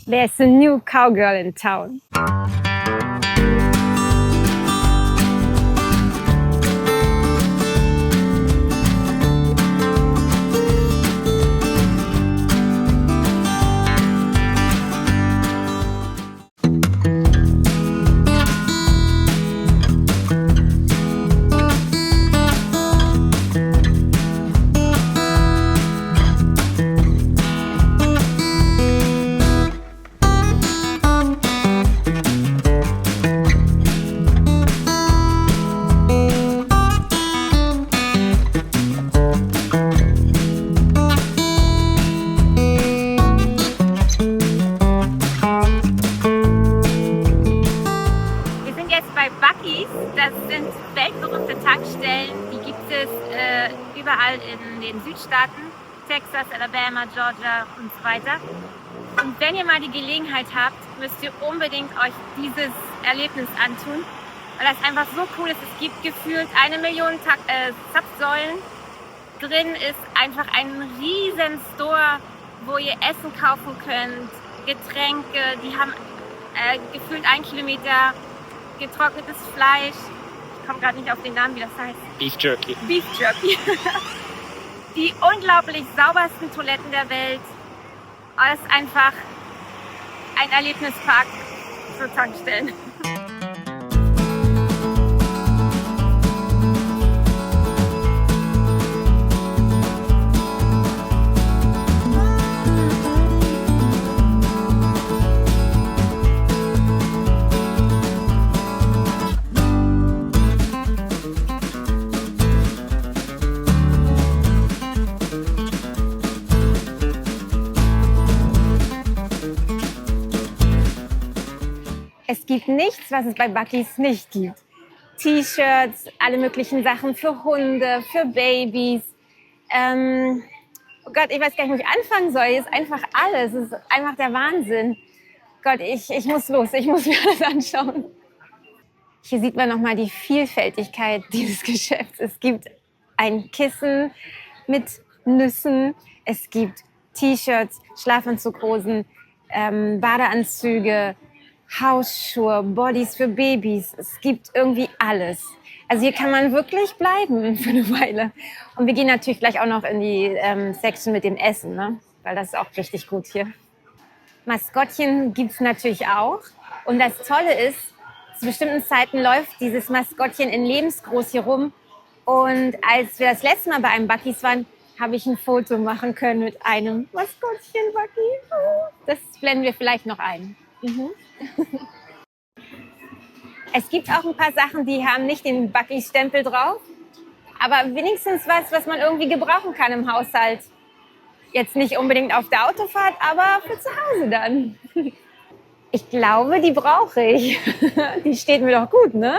There's a new cowgirl in town. Wir sind jetzt bei Buc-ee's. Das sind weltberühmte Tankstellen. Die gibt es überall in den Südstaaten. Texas, Alabama, Georgia und so weiter. Und wenn ihr mal die Gelegenheit habt, müsst ihr unbedingt euch dieses Erlebnis antun, weil das einfach so cool ist. Es gibt gefühlt 1 Million Zapfsäulen. Drin ist einfach ein riesen Store, wo ihr Essen kaufen könnt, Getränke. Die haben gefühlt 1 Kilometer getrocknetes Fleisch. Ich komme gerade nicht auf den Namen, wie das heißt. Beef Jerky. Beef Jerky. Die unglaublich saubersten Toiletten der Welt. Es ist einfach ein Erlebnispark für Tankstellen. Es gibt nichts, was es bei Buc-ee's nicht gibt. T-Shirts, alle möglichen Sachen für Hunde, für Babys. Oh Gott, ich weiß gar nicht, wo ich anfangen soll. Es ist einfach alles. Es ist einfach der Wahnsinn. Gott, ich muss los. Ich muss mir alles anschauen. Hier sieht man nochmal die Vielfältigkeit dieses Geschäfts. Es gibt ein Kissen mit Nüssen. Es gibt T-Shirts, Schlafanzughosen, Badeanzüge, Hausschuhe, Bodies für Babys. Es gibt irgendwie alles. Also hier kann man wirklich bleiben für eine Weile. Und wir gehen natürlich gleich auch noch in die Section mit dem Essen, ne? Weil das ist auch richtig gut hier. Maskottchen gibt es natürlich auch. Und das Tolle ist, zu bestimmten Zeiten läuft dieses Maskottchen in lebensgroß hier rum. Und als wir das letzte Mal bei einem Buc-ee's waren, habe ich ein Foto machen können mit einem Maskottchen Buc-ee. Das blenden wir vielleicht noch ein. Mhm. Es gibt auch ein paar Sachen, die haben nicht den Buc-ee-Stempel drauf, aber wenigstens was man irgendwie gebrauchen kann im Haushalt. Jetzt nicht unbedingt auf der Autofahrt, aber für zu Hause dann. Ich glaube, die brauche ich. Die steht mir doch gut, ne?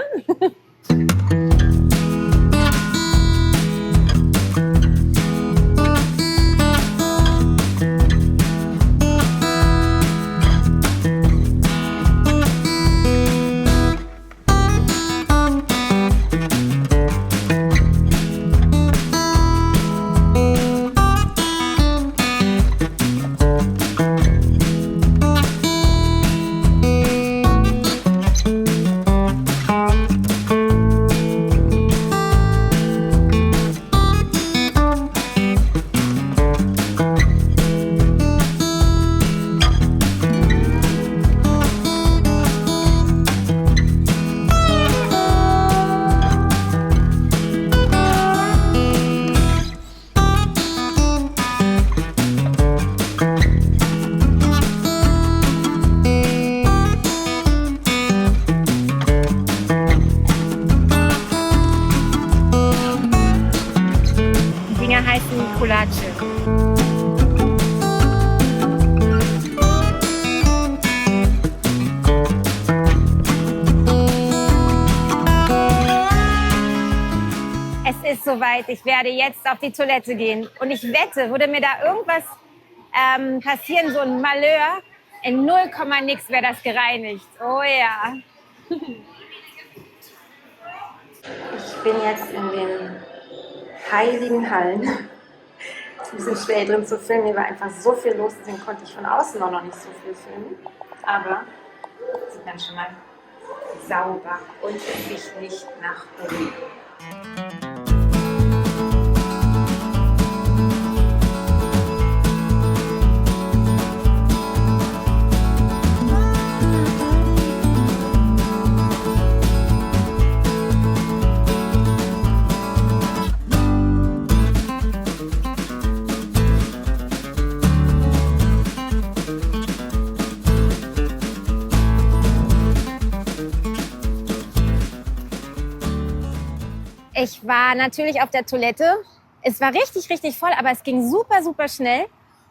heißen Kulatsche. Es ist soweit, ich werde jetzt auf die Toilette gehen. Und ich wette, würde mir da irgendwas passieren, so ein Malheur, in 0, nix wäre das gereinigt. Oh ja. Ich bin jetzt in den heiligen Hallen Ist ein bisschen schwer drin zu filmen, hier war einfach so viel los, deswegen konnte ich von außen auch noch nicht so viel filmen. Aber sieht man schon mal sauber und riecht nicht nach Urin. Ich war natürlich auf der Toilette. Es war richtig, richtig voll, aber es ging super, super schnell.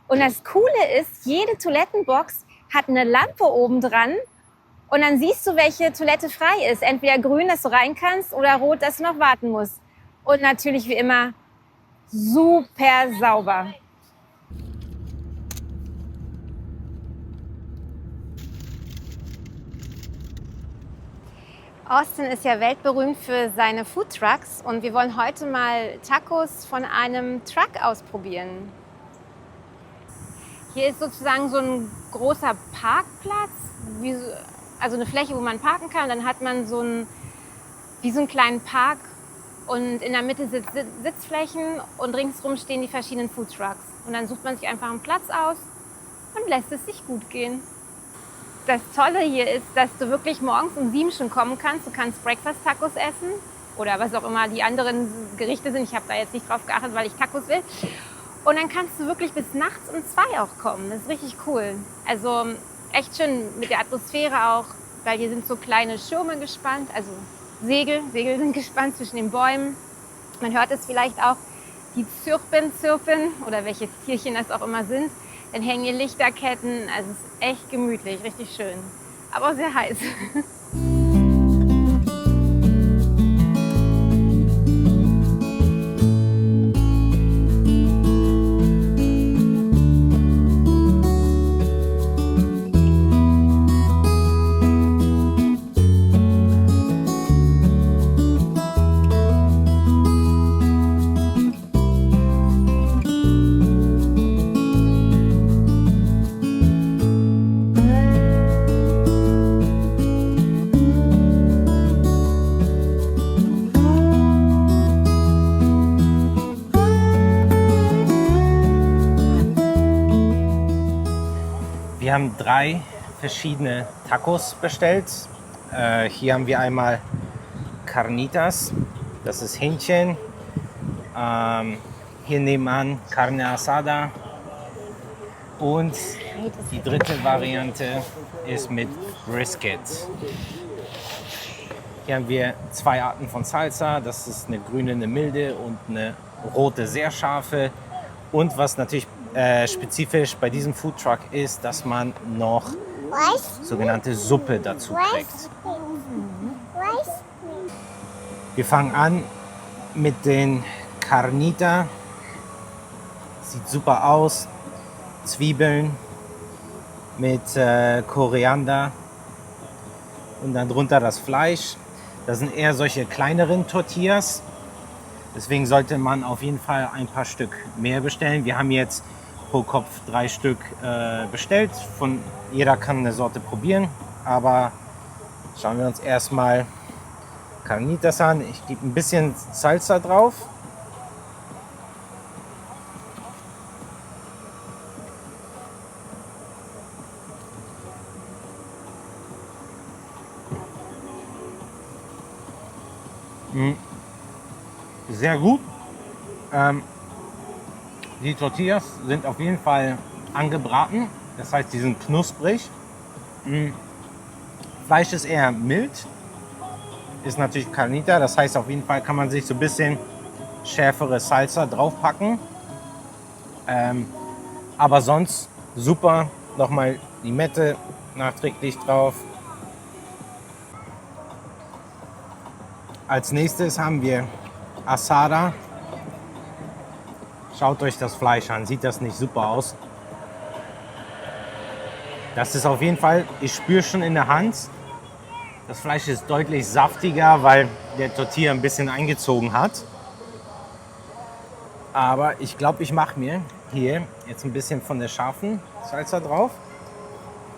Und das Coole ist, jede Toilettenbox hat eine Lampe oben dran. Und dann siehst du, welche Toilette frei ist. Entweder grün, dass du rein kannst, oder rot, dass du noch warten musst. Und natürlich wie immer super sauber. Austin ist ja weltberühmt für seine Foodtrucks und wir wollen heute mal Tacos von einem Truck ausprobieren. Hier ist sozusagen so ein großer Parkplatz, also eine Fläche, wo man parken kann. Und dann hat man wie so einen kleinen Park und in der Mitte sind Sitzflächen und ringsherum stehen die verschiedenen Foodtrucks. Und dann sucht man sich einfach einen Platz aus und lässt es sich gut gehen. Das Tolle hier ist, dass du wirklich morgens um 7 schon kommen kannst. Du kannst Breakfast-Tacos essen oder was auch immer die anderen Gerichte sind. Ich habe da jetzt nicht drauf geachtet, weil ich Tacos will. Und dann kannst du wirklich bis nachts um 2 auch kommen. Das ist richtig cool. Also echt schön mit der Atmosphäre auch, weil hier sind so kleine Schirme gespannt, also Segel sind gespannt zwischen den Bäumen. Man hört es vielleicht auch, die zirpen oder welche Tierchen das auch immer sind. Dann hängen hier Lichterketten, also es ist echt gemütlich, richtig schön, aber auch sehr heiß. Wir haben 3 verschiedene Tacos bestellt. Hier haben wir einmal Carnitas, das ist Hähnchen. Hier nebenan Carne Asada. Und die dritte Variante ist mit Brisket. Hier haben wir 2 Arten von Salsa. Das ist eine grüne, eine milde und eine rote, sehr scharfe. Und was natürlich spezifisch bei diesem Foodtruck ist, dass man noch sogenannte Suppe dazu kriegt. Wir fangen an mit den Carnita. Sieht super aus. Zwiebeln mit Koriander und dann drunter das Fleisch. Das sind eher solche kleineren Tortillas. Deswegen sollte man auf jeden Fall ein paar Stück mehr bestellen. Wir haben jetzt pro Kopf 3 Stück bestellt. Jeder kann eine Sorte probieren. Aber schauen wir uns erstmal Carnitas an. Ich gebe ein bisschen Salsa drauf. Sehr gut. Die Tortillas sind auf jeden Fall angebraten. Das heißt, die sind knusprig. Fleisch ist eher mild. Ist natürlich Carnita. Das heißt, auf jeden Fall kann man sich so ein bisschen schärfere Salsa draufpacken. Aber sonst super. Nochmal Limette nachträglich drauf. Als nächstes haben wir Asada. Schaut euch das Fleisch an, sieht das nicht super aus? Das ist auf jeden Fall, ich spüre schon in der Hand, das Fleisch ist deutlich saftiger, weil der Tortilla ein bisschen eingezogen hat. Aber ich glaube, ich mache mir hier jetzt ein bisschen von der scharfen Salsa drauf.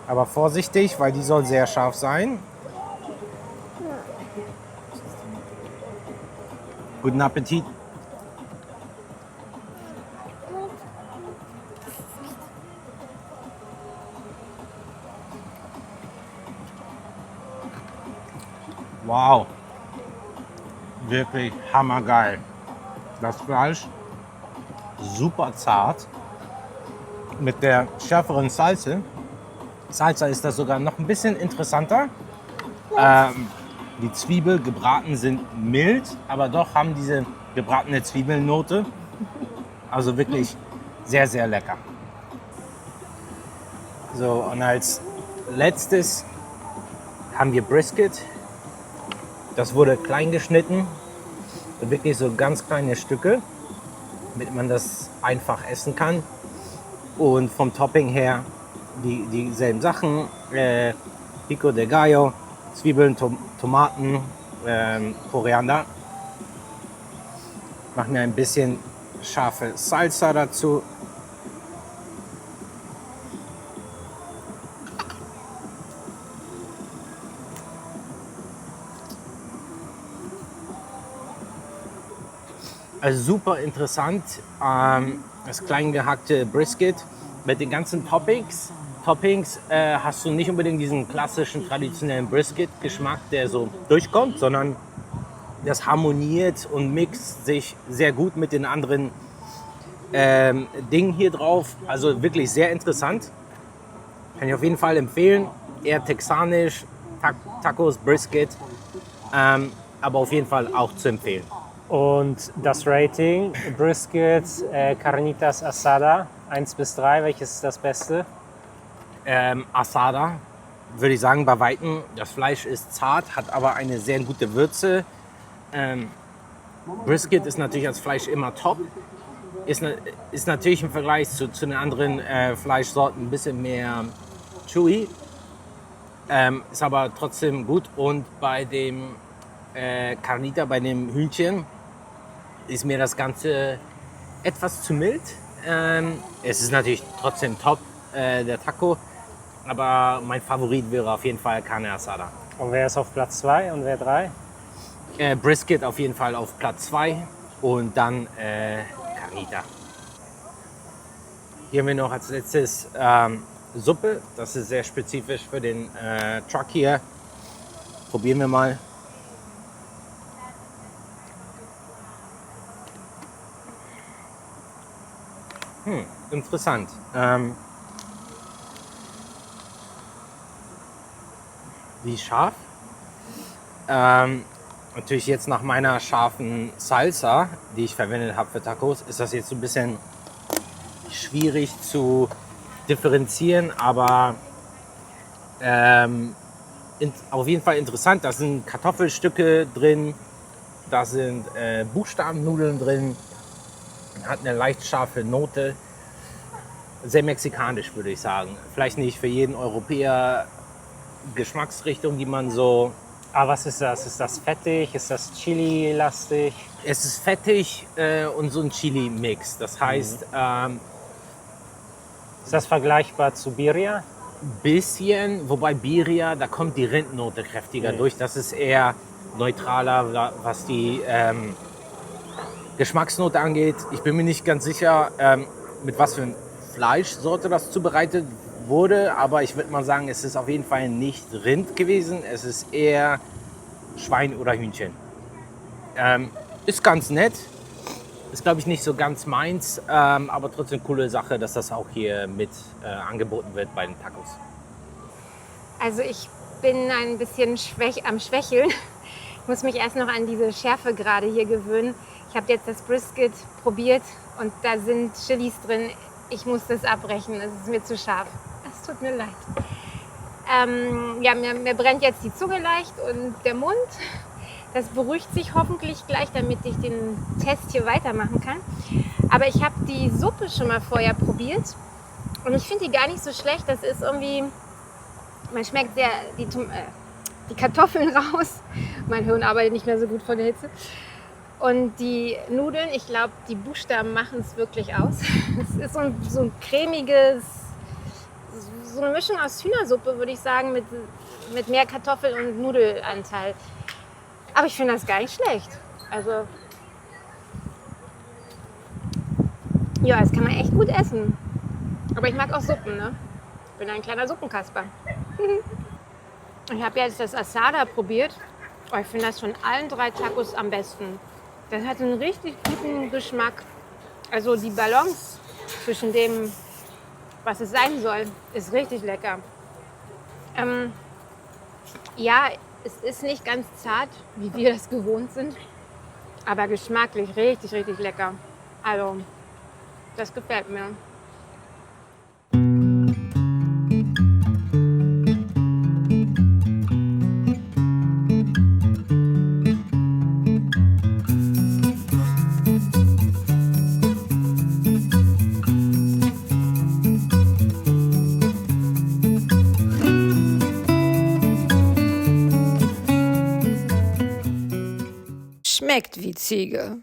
Aber vorsichtig, weil die soll sehr scharf sein. Guten Appetit. Wow, wirklich hammergeil. Das Fleisch super zart mit der schärferen Salsa. Salsa ist das sogar noch ein bisschen interessanter. Die Zwiebel gebraten sind mild, aber doch haben diese gebratene Zwiebelnote. Also wirklich sehr, sehr lecker. So, und als letztes haben wir Brisket. Das wurde klein geschnitten, wirklich so ganz kleine Stücke, damit man das einfach essen kann. Und vom Topping her dieselben Sachen, Pico de Gallo, Zwiebeln, Tomaten, Koriander. Mach mir ein bisschen scharfe Salsa dazu. Also super interessant, das klein gehackte Brisket mit den ganzen Toppings hast du nicht unbedingt diesen klassischen traditionellen Brisket-Geschmack, der so durchkommt, sondern das harmoniert und mixt sich sehr gut mit den anderen Dingen hier drauf. Also wirklich sehr interessant. Kann ich auf jeden Fall empfehlen. Eher texanisch, Tacos, Brisket, aber auf jeden Fall auch zu empfehlen. Und das Rating, Brisket, Carnitas Asada, 1 bis 3, welches ist das Beste? Asada, würde ich sagen, bei Weitem. Das Fleisch ist zart, hat aber eine sehr gute Würze. Brisket ist natürlich als Fleisch immer top. Ist natürlich im Vergleich zu den anderen Fleischsorten ein bisschen mehr chewy. Ist aber trotzdem gut. Und bei dem Carnita, bei dem Hühnchen, ist mir das Ganze etwas zu mild. Es ist natürlich trotzdem top, der Taco. Aber mein Favorit wäre auf jeden Fall Carne Asada. Und wer ist auf Platz 2 und wer 3? Brisket auf jeden Fall auf Platz 2 und dann Carnita. Hier haben wir noch als letztes Suppe. Das ist sehr spezifisch für den Truck hier. Probieren wir mal. Interessant. Wie scharf? Natürlich jetzt nach meiner scharfen Salsa, die ich verwendet habe für Tacos, ist das jetzt so ein bisschen schwierig zu differenzieren, aber auf jeden Fall interessant. Da sind Kartoffelstücke drin, da sind Buchstabennudeln drin, hat eine leicht scharfe Note. Sehr mexikanisch, würde ich sagen. Vielleicht nicht für jeden Europäer Geschmacksrichtung, die man so... Aber was ist das? Ist das fettig? Ist das Chili-lastig? Es ist fettig und so ein Chili-Mix. Das heißt... Ist das vergleichbar zu Birria? Bisschen, wobei Birria, da kommt die Rindnote kräftiger durch. Das ist eher neutraler, was die Geschmacksnote angeht. Ich bin mir nicht ganz sicher, mit was für Fleischsorte das zubereitet wurde, aber ich würde mal sagen, es ist auf jeden Fall nicht Rind gewesen. Es ist eher Schwein oder Hühnchen. Ist ganz nett. Ist, glaube ich, nicht so ganz meins, aber trotzdem coole Sache, dass das auch hier mit angeboten wird bei den Tacos. Also ich bin ein bisschen am Schwächeln. Ich muss mich erst noch an diese Schärfe gerade hier gewöhnen. Ich habe jetzt das Brisket probiert und da sind Chilis drin. Ich muss das abbrechen, es ist mir zu scharf. Es tut mir leid. Ja, mir brennt jetzt die Zunge leicht und der Mund. Das beruhigt sich hoffentlich gleich, damit ich den Test hier weitermachen kann. Aber ich habe die Suppe schon mal vorher probiert und ich finde die gar nicht so schlecht. Das ist irgendwie, man schmeckt sehr die Kartoffeln raus. Mein Hirn arbeitet nicht mehr so gut von der Hitze. Und die Nudeln, ich glaube, die Buchstaben machen es wirklich aus. Es ist so ein cremiges, so eine Mischung aus Hühnersuppe, würde ich sagen, mit mehr Kartoffel- und Nudelanteil. Aber ich finde das gar nicht schlecht. Also, ja, das kann man echt gut essen. Aber ich mag auch Suppen, ne? Ich bin ein kleiner Suppenkasper. Ich habe jetzt das Asada probiert. Oh, ich finde das von allen 3 Tacos am besten. Das hat einen richtig guten Geschmack. Also die Balance zwischen dem, was es sein soll, ist richtig lecker. Ja, es ist nicht ganz zart, wie wir das gewohnt sind, aber geschmacklich richtig, richtig lecker. Also, das gefällt mir. Schmeckt wie Ziege.